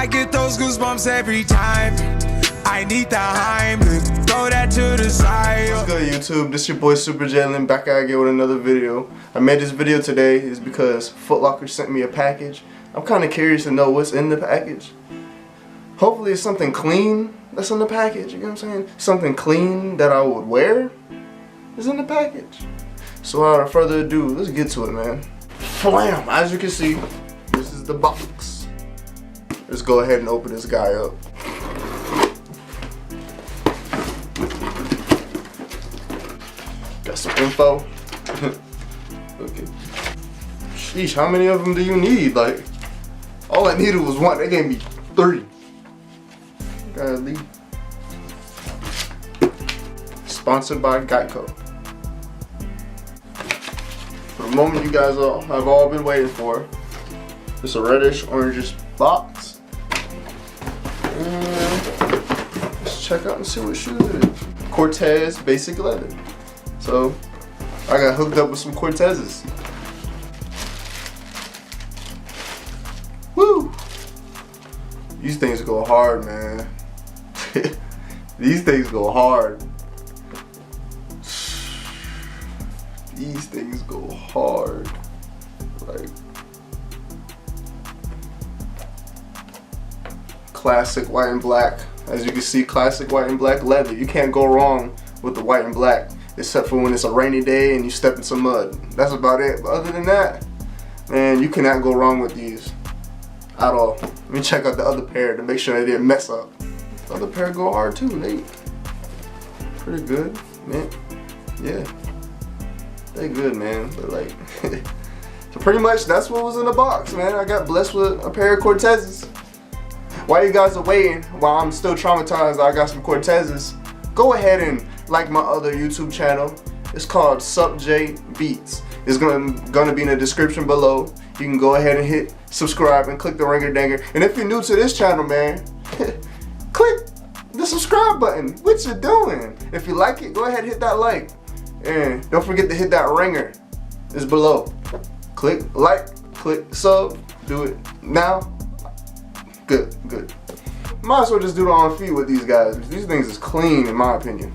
I get those goosebumps every time. I need the Heimlich, throw that to the side. What's good, YouTube? This your boy Super Jaylyn, back at again with another video. I made this video today is because Foot Locker sent me a package. I'm kind of curious to know what's in the package. Hopefully it's something clean that's in the package, you know what I'm saying? Something clean that I would wear is in the package. So without further ado, let's get to it, man. Flam! As you can see, this is the box. Let's go ahead and open this guy up. Got some info. Okay. Sheesh, how many of them do you need? Like, all I needed was one. They gave me 3. Golly. Sponsored by Geico. For the moment you guys have all been waiting for. It's a reddish orangish box. And let's check out and see what shoes it is. Cortez basic leather. So I got hooked up with some Cortezes. Woo! These things go hard, man. These things go hard. These things go hard. Like classic white and black. As you can see, classic white and black leather. You can't go wrong with the white and black, except for when it's a rainy day and you step in some mud. That's about it. But other than that, man, you cannot go wrong with these at all. Let me check out the other pair to make sure they didn't mess up. The other pair go hard too. They pretty good, man. Yeah, they good, man. But like, so pretty much that's what was in the box, man. I got blessed with a pair of Cortezes. While you guys are waiting, while I'm still traumatized, I got some Cortezes. Go ahead and like my other YouTube channel. It's called Sup J Beats. It's gonna be in the description below. You can go ahead and hit subscribe and click the ringer danger. And if you're new to this channel, man, click the subscribe button. What you doing? If you like it, go ahead and hit that like. And don't forget to hit that ringer. It's below. Click like, click sub. Do it now. Good, good. Might as well just do it on feet with these guys. These things is clean in my opinion.